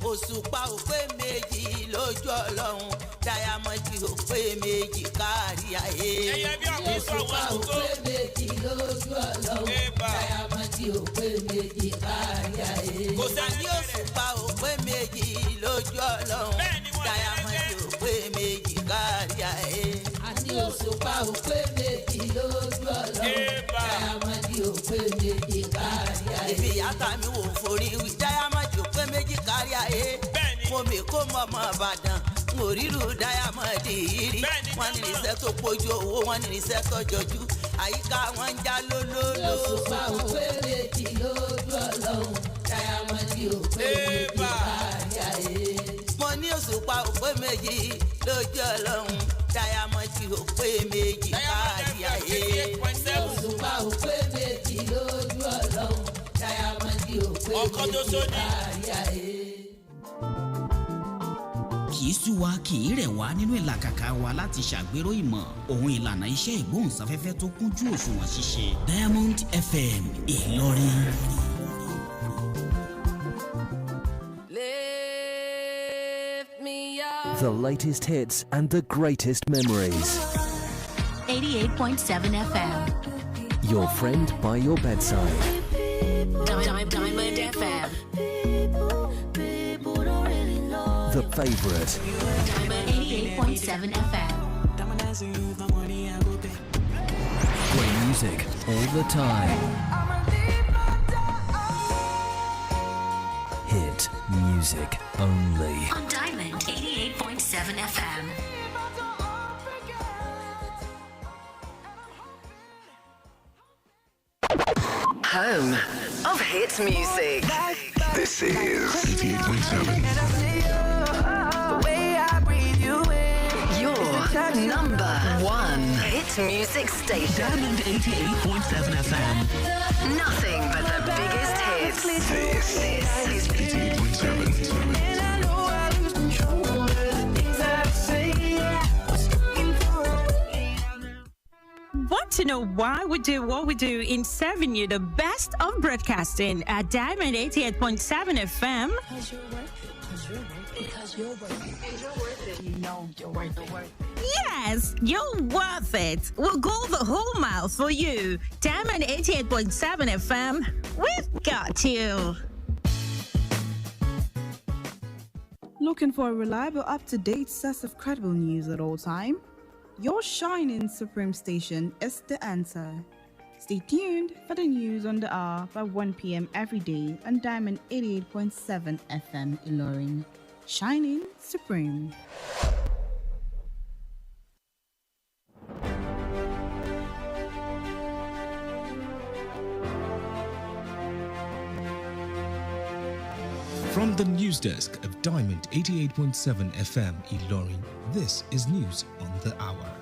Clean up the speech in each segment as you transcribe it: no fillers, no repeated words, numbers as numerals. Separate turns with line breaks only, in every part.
òṣùpá ò pé méjì lójú ọlọ́run dáyàmọ́dì ò pé méjì kárí ayé.
òṣùpá ò pé méjì lójú ọlọ́run dáyàmọ́dì ò pé méjì kárí ayé.
àní òṣùpá ò pé méjì lójú ọlọ́run dáyàmọ́dì ò pé méjì kárí ayé.
àní òṣùpá ò pé méjì lójú ọlọ́run dáyàmọ́dì ò pé méjì kárí ayé.
èmi yàtà mi wò forí wí dáyàmọ́dì ò pé méjì kárí ayé. mo mi kó mọ ọmọ ìbàdàn mo ríru dáyàmọ́dì yìí rí. wọ́n ní iṣẹ́ tó pójú owó wọ́n ní iṣẹ́ tó jọjú àyíká wọn ń já lólóló.
òṣùpá ò pé méjì lójú ọlọ́run dáyàmọ́dì ò pé méjì kárí ayé.
mo ní òṣùpá ò pé méjì lójú ọlọ́run dáyàmọ́dì ò pé méjì kárí ayé.
òṣùpá ò pé méjì lójú ọlọ́run dáyàmọ́dì ò pé méjì kárí ayé.
kì í sú wa kì í rẹ̀ wá nínú ìlàkàkà wa láti ṣàgbéró ìmọ̀ òun ìlànà iṣẹ́ ìgbóhùnsáfẹ́fẹ́ tó kúnjú òṣùwọ̀n ṣíṣe Diamond FM Ìlọrin.
The latest hits and the greatest memories.
88.7 FM.
Your friend by your bedside.
Diamond FM.
The favorite.
Diamond 88.7 FM.
Great music all the time. Hit music only.
On Diamond 88.7 FM.
Home of hit music.
This is 88.7.
Your number one hit music station.
Diamond 88.7 FM.
Nothing but the biggest hits.
This is 88.7.
Want to know why we do what we do in serving you the best of broadcasting at Diamond 88.7 FM?
Because you're worth it. You know you're worth the work.
Yes, you're worth it. We'll go the whole mile for you. Diamond 88.7 FM, we've got you.
Looking for a reliable, up-to-date source of credible news at all time? Your shining supreme station is the answer. Stay tuned for the news on the hour by 1 p.m. every day on Diamond 88.7 FM Ilorin. Shining supreme.
From the news desk of Diamond 88.7 FM Ilorin, this is news on the hour.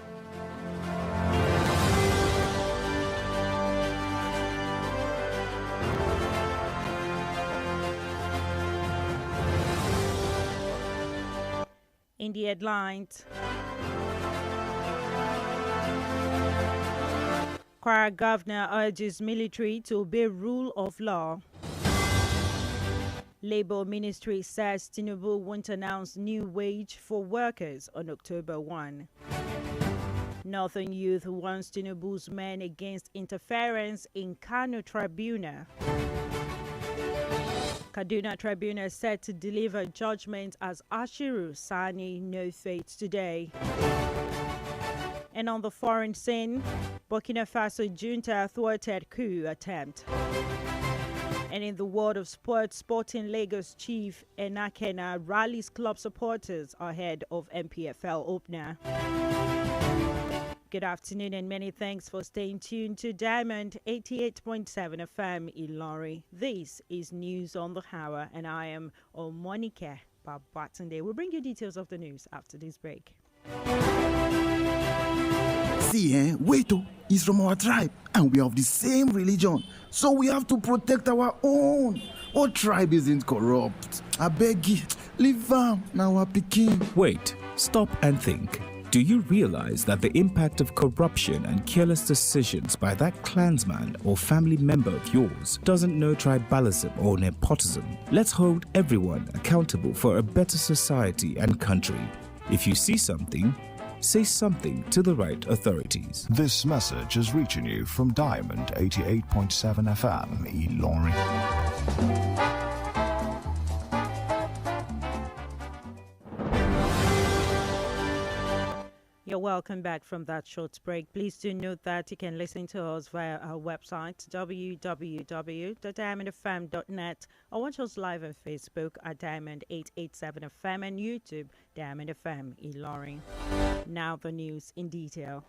In the headlines, Kwara governor urges military to obey rule of law. Labour Ministry says Tinubu won't announce new wage for workers on October 1. Northern Youth warns Tinubu's men against interference in Kano Tribunal. Kaduna Tribunal set to deliver judgment as Ashiru Sani no fate today. And on the foreign scene, Burkina Faso junta thwarted coup attempt. And in the world of sports, Sporting Lagos chief Enakena rallies club supporters ahead of MPFL opener. Good afternoon and many thanks for staying tuned to Diamond 88.7 FM Ilori. This is News on the Hour and I am Omonike Babatunde. We'll bring you details of the news after this break.
See, wait, he's from our tribe and we have the same religion. So we have to protect our own. Our tribe isn't corrupt. I beg you, leave them now our Peking.
Wait, stop and think.
Do you realize that the impact of corruption and careless decisions by that clansman or family member of yours doesn't know tribalism or nepotism? Let's hold everyone accountable for a better society and country. If you see something, say something to the right authorities.
This message is reaching you from Diamond 88.7 FM, Ilorin.
You're welcome back from that short break. Please do note that you can listen to us via our website, www.diamondfm.net, or watch us live on Facebook at Diamond 887 FM and YouTube, Diamond FM Ilorin. Now the news in detail.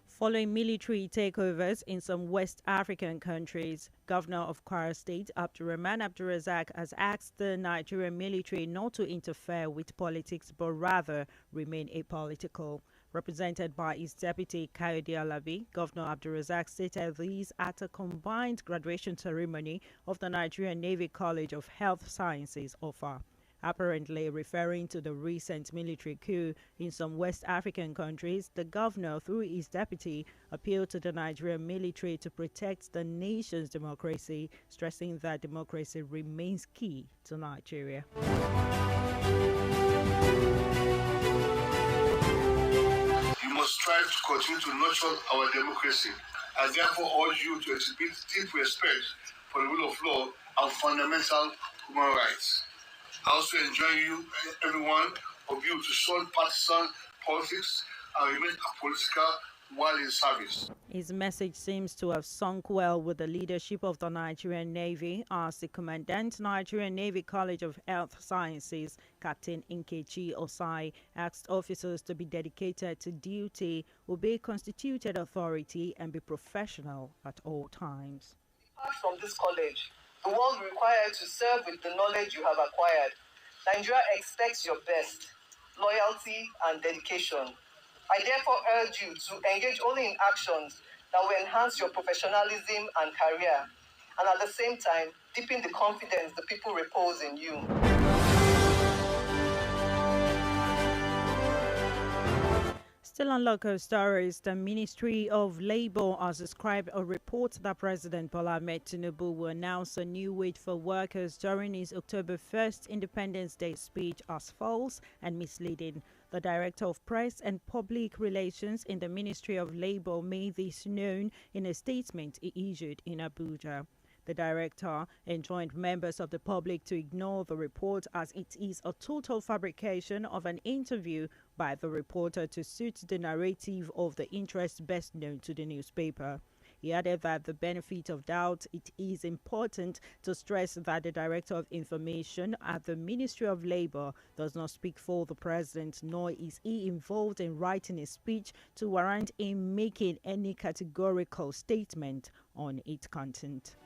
Following military takeovers in some West African countries, Governor of Kwara State, Abdurrahman Abdulrazak, has asked the Nigerian military not to interfere with politics but rather remain apolitical. Represented by his deputy Kayode Alabi, Governor Abdulrazak stated these at a combined graduation ceremony of the Nigerian Navy College of Health Sciences, OFA. Apparently referring to the recent military coup in some West African countries, the governor, through his deputy, appealed to the Nigerian military to protect the nation's democracy, stressing that democracy remains key to Nigeria.
You must strive to continue to nurture our democracy. I therefore urge you to exhibit deep respect for the rule of law and fundamental human righs. I also enjoin you, everyone of you, to shun partisan politics and remain apolitical while in service.
His message seems to have sunk well with the leadership of the Nigerian Navy, as the Commandant, Nigerian Navy College of Health Sciences, Captain Nkechi Osai, asked officers to be dedicated to duty, obey constituted authority, and be professional at all times.
Apart from this college, the world requires to serve with the knowledge you have acquired. Nigeria expects your best, loyalty, and dedication. I therefore urge you to engage only in actions that will enhance your professionalism and career, and at the same time, deepen the confidence the people repose in you.
Still on local stories, the Ministry of Labour has described a report that President Bola Ahmed Tinubu will announce a new wage for workers during his October 1st Independence Day speech as false and misleading. The Director of Press and Public Relations in the Ministry of Labour made this known in a statement he issued in Abuja. The director enjoined members of the public to ignore the report as it is a total fabrication of an interview by the reporter to suit the narrative of the interest best known to the newspaper. He added that the benefit of doubt, it is important to stress that the Director of Information at the Ministry of Labour does not speak for the President, nor is he involved in writing a speech to warrant him making any categorical statement on its content.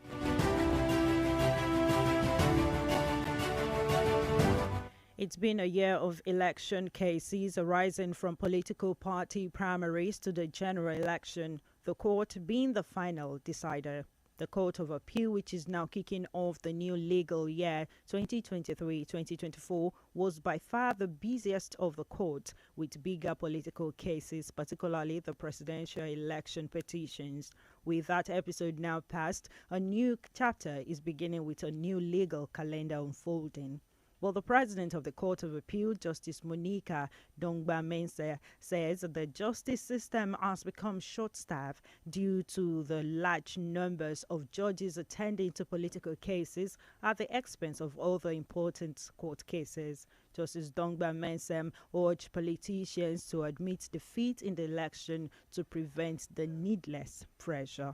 It's been a year of election cases arising from political party primaries to the general election, the court being the final decider. The Court of Appeal, which is now kicking off the new legal year 2023-2024, was by far the busiest of the courts, with bigger political cases, particularly the presidential election petitions. With that episode now past, a new chapter is beginning with a new legal calendar unfolding. Well, the president of the Court of Appeal, Justice Monica Dongba-Mensah, says the justice system has become short-staffed due to the large numbers of judges attending to political cases at the expense of other important court cases. Justice Dongba-Mensah urged politicians to admit defeat in the election to prevent the needless pressure.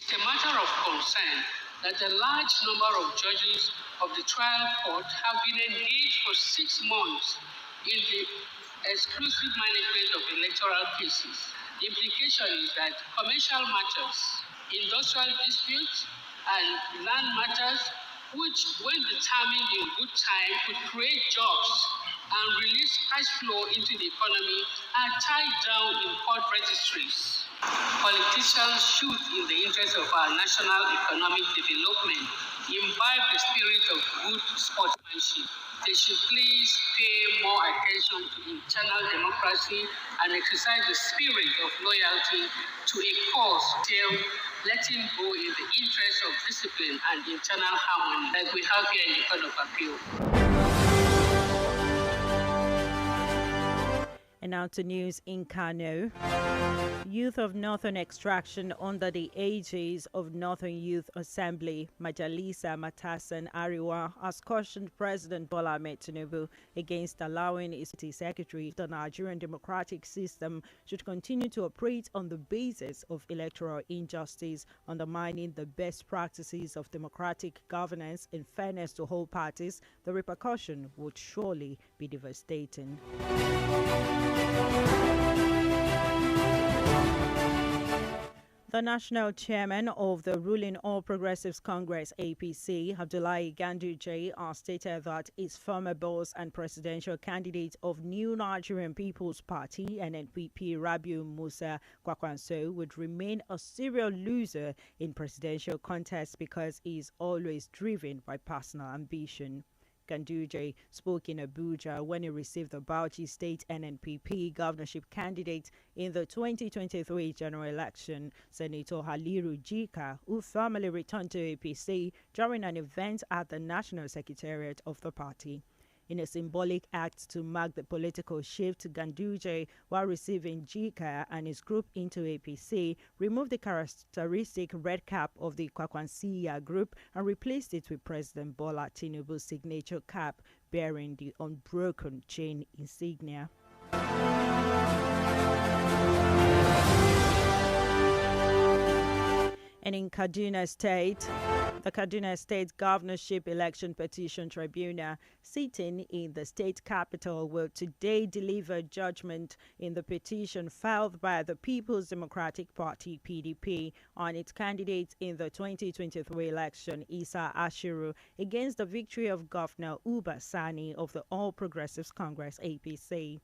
It's a matter of concern that a large number of judges of the trial court have been engaged for 6 months in the exclusive management of electoral cases. The implication is that commercial matters, industrial disputes, and land matters, which, when determined in good time, could create jobs and release cash flow into the economy, are tied down in court registries. Politicians should, in the interest of our national economic development, imbibe the spirit of good sportsmanship they should please pay more attention to internal democracy and exercise the spirit of loyalty to a cause till letting go in the interest of discipline and internal harmony, like we have here in the Court of Appeal.
And now to news in Kano. Youth of Northern extraction under the aegis of Northern Youth Assembly, Majalisa Matasan Ariwa, has cautioned President Bola Ahmed Tinubu against allowing his secretary, the Nigerian democratic system, should continue to operate on the basis of electoral injustice, undermining the best practices of democratic governance in fairness to all parties. The repercussion would surely be devastating. The national chairman of the ruling All Progressives Congress (APC), Abdullahi Ganduje, has stated that his former boss and presidential candidate of New Nigerian People's Party (NNPP), Rabiu Musa Kwakwanso, would remain a serial loser in presidential contests because he is always driven by personal ambition. Ganduje spoke in Abuja when he received the Bauchi State NNPP governorship candidate in the 2023 general election, Senator Haliru Jika, who formally returned to APC during an event at the National Secretariat of the party. In a symbolic act to mark the political shift, Ganduje, while receiving Jika and his group into APC, removed the characteristic red cap of the Kwakwansiya group and replaced it with President Bola Tinubu's signature cap bearing the unbroken chain insignia. And in Kaduna State, the Kaduna State Governorship Election Petition Tribunal, sitting in the state capital, will today deliver judgment in the petition filed by the People's Democratic Party (PDP) on its candidate in the 2023 election, Isa Ashiru, against the victory of Governor Uba Sani of the All Progressives Congress (APC).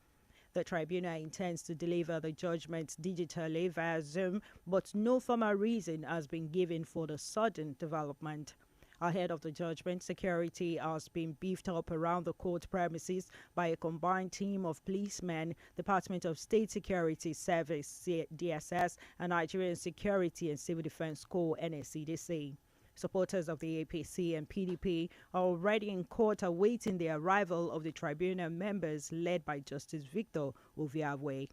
The tribunal intends to deliver the judgment digitally via Zoom, but no formal reason has been given for the sudden development. Ahead of the judgment, security has been beefed up around the court premises by a combined team of policemen, Department of State Security Service (DSS), and Nigerian Security and Civil Defense Corps (NSCDC). Supporters of the APC and PDP are already in court awaiting the arrival of the tribunal members led by Justice Victor Oviawe.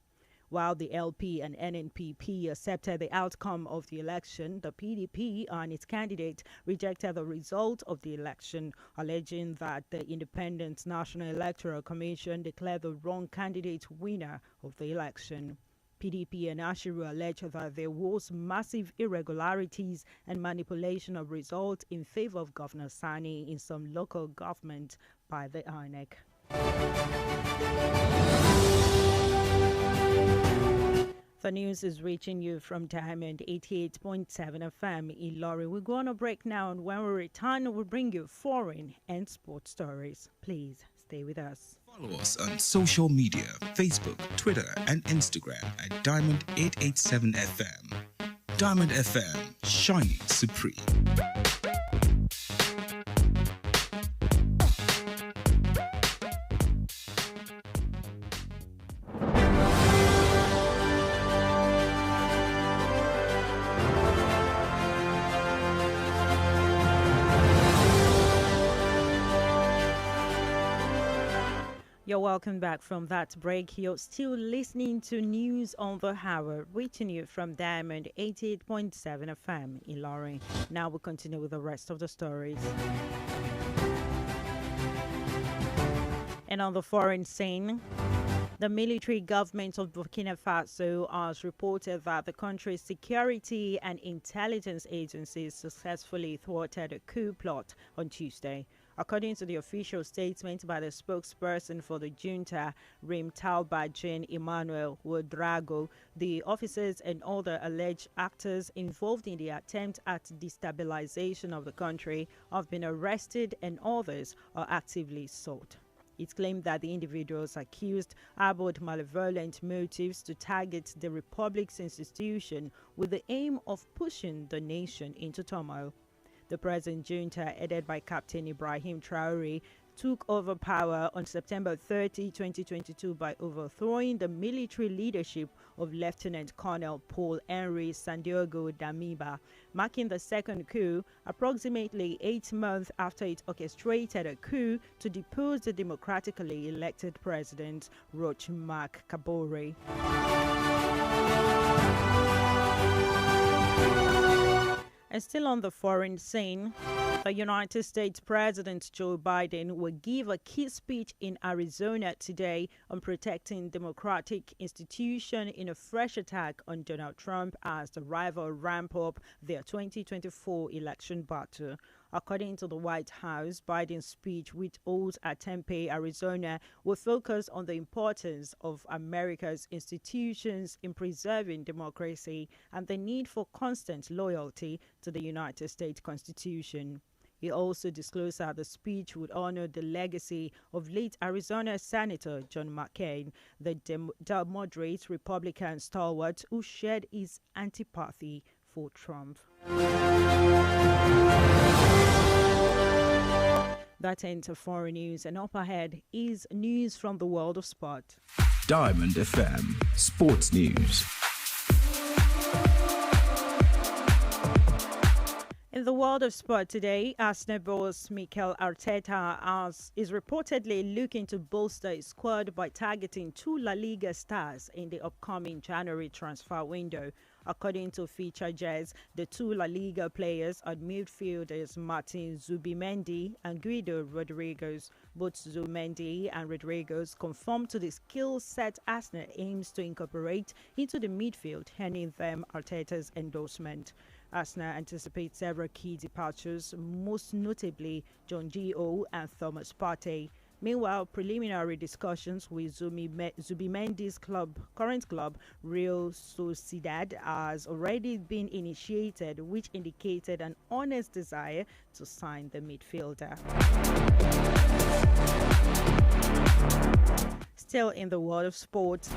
While the LP and NNPP accepted the outcome of the election, the PDP and its candidate rejected the result of the election, alleging that the Independent National Electoral Commission declared the wrong candidate winner of the election. PDP and Ashiru alleged that there was massive irregularities and manipulation of results in favor of Governor Sani in some local government by the INEC. The news is reaching you from Diamond 88.7 FM in Ilorin. We're going to break now, and when we return, we'll bring you foreign and sports stories. Please stay with us.
Follow us on social media, Facebook, Twitter, and Instagram at Diamond 887 FM. Diamond FM, shining supreme.
You're welcome back from that break. You're still listening to News on the Hour, reaching you from Diamond 88.7 FM in Ilorin. Now we'll continue with the rest of the stories. And on the foreign scene, the military government of Burkina Faso has reported that the country's security and intelligence agencies successfully thwarted a coup plot on Tuesday. According to the official statement by the spokesperson for the junta, Rim Talba Jean Emmanuel Ouedraogo, the officers and other alleged actors involved in the attempt at destabilization of the country have been arrested and others are actively sought. It claimed that the individuals accused harbored malevolent motives to target the republic's institution with the aim of pushing the nation into turmoil. The present junta, headed by Captain Ibrahim Traore, took over power on September 30, 2022 by overthrowing the military leadership of Lieutenant Colonel Paul Henry Santiago Damiba, marking the second coup approximately 8 months after it orchestrated a coup to depose the democratically elected president Roch Marc Kabore. And still on the foreign scene, the United States President Joe Biden will give a key speech in Arizona today on protecting democratic institutions in a fresh attack on Donald Trump as the rival ramp up their 2024 election battle. According to the White House, Biden's speech, which holds at Tempe, Arizona, will focus on the importance of America's institutions in preserving democracy and the need for constant loyalty to the United States Constitution. He also disclosed that the speech would honor the legacy of late Arizona Senator John McCain, the moderate Republican stalwart who shared his antipathy for Trump. That ends foreign news, and up ahead is news from the world of sport.
Diamond FM Sports News.
In the world of sport today, Arsenal boss Mikel Arteta is reportedly looking to bolster his squad by targeting 2 La Liga stars in the upcoming January transfer window. According to Feature Jazz, the 2 La Liga players are midfielders Martin Zubimendi and Guido Rodriguez. Both Zubimendi and Rodriguez conform to the skill set Arsenal aims to incorporate into the midfield, earning them Arteta's endorsement. Arsenal anticipates several key departures, most notably John Gio and Thomas Partey. Meanwhile, preliminary discussions with Zubimendi's current club, Real Sociedad, has already been initiated, which indicated an honest desire to sign the midfielder. Still in the world of sport,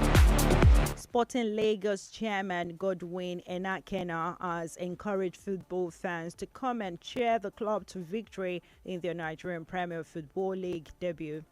Sporting Lagos chairman Godwin Enakena has encouraged football fans to come and cheer the club to victory in their Nigerian Premier Football League debut.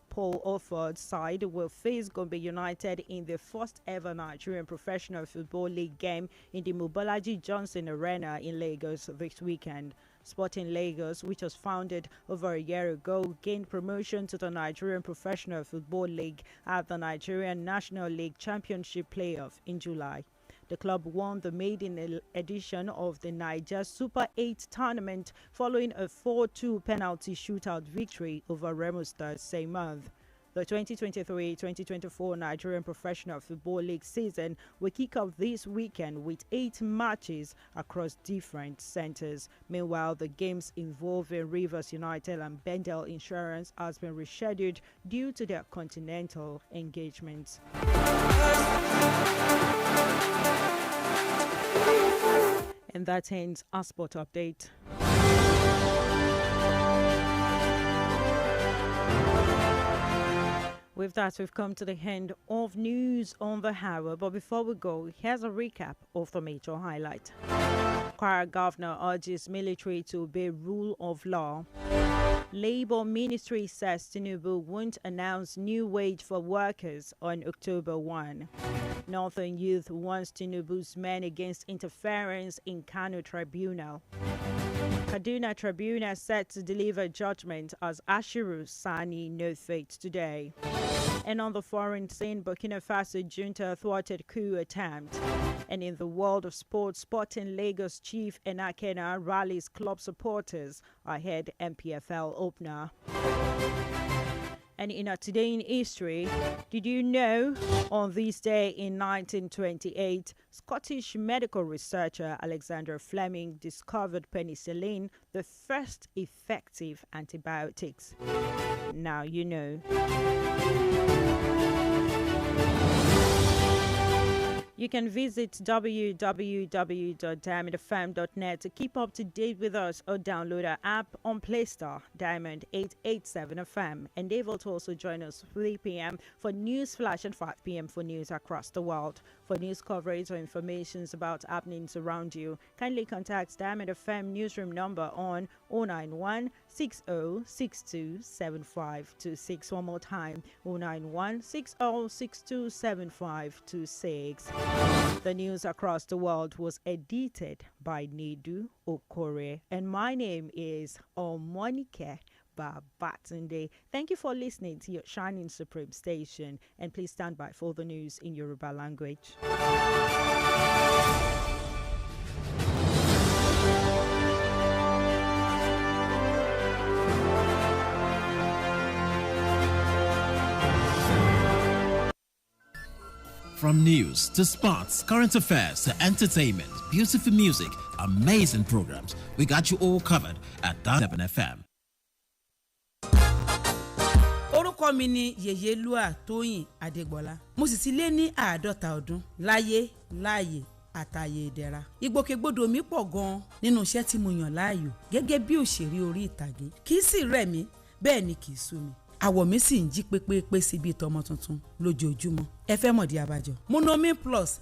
Paul Offord's side will face Gombe United in the first ever Nigerian Professional Football League game in the Mobolaji Johnson Arena in Lagos this weekend. Sporting Lagos, which was founded over a year ago, gained promotion to the Nigerian Professional Football League at the Nigerian National League Championship playoff in July. The club won the maiden edition of the Niger Super 8 tournament following a 4-2 penalty shootout victory over Remo Stars same month. The 2023-2024 Nigerian Professional Football League season will kick off this weekend with 8 matches across different centers. Meanwhile, the games involving Rivers United and Bendel Insurance has been rescheduled due to their continental engagements. And that ends our sport update. With that, we've come to the end of news on the hour. But before we go, here's a recap of the major highlight. Kwara governor urges military to obey rule of law. Labour Ministry says Tinubu won't announce new wage for workers on October 1. Northern Youth wants Tinubu's men against interference in Kano Tribunal. Kaduna Tribunal set to deliver judgment as Ashiru Sani no fate today. And on the foreign scene, Burkina Faso junta thwarted coup attempt. And in the world of sports, Sporting Lagos chief Enakena rallies club supporters ahead MPFL opener. And in our Today in History, did you know on this day in 1928, Scottish medical researcher Alexander Fleming discovered penicillin, the first effective antibiotics? Now you know. You can visit www.diamondfm.net to keep up to date with us or download our app on Play Store, Diamond 887 FM. And able to also join us 3 p.m. for News Flash and 5 p.m. for news across the world. For news coverage or information about happenings around you, kindly contact Diamond FM newsroom number on 091 09160627526. One more time, 09160627526. The news across the world was edited by Nedu Okore, and my name is Omonike Babatunde. Thank you for listening to your Shining Supreme station, and please stand by for the news in Yoruba language.
From news to sports, current affairs to entertainment, beautiful music, amazing programs, we got you all covered at 7 FM.
Orúkọ mi ni Yèyélúà Tóyìn Adégbọlá. Mo sì ti lé ní 50 ọdún láyé láàyè àtàyè ìdẹ̀ra. Ìgbòkègbodò mi pọ̀ gan-an nínú iṣẹ́ tí mo yàn láàyò gẹ́gẹ́ bí òṣèré orí ìtàgé. Kì í sì rẹ̀ mí, bẹ́ẹ̀ ni kì í sú mi. Àwọ̀ mi sì ń jí pépépé síbi ìtọ́mọ tuntun lójoojúmọ́. Ẹ fẹ́ mọ̀dí abájọ. Monomin Plus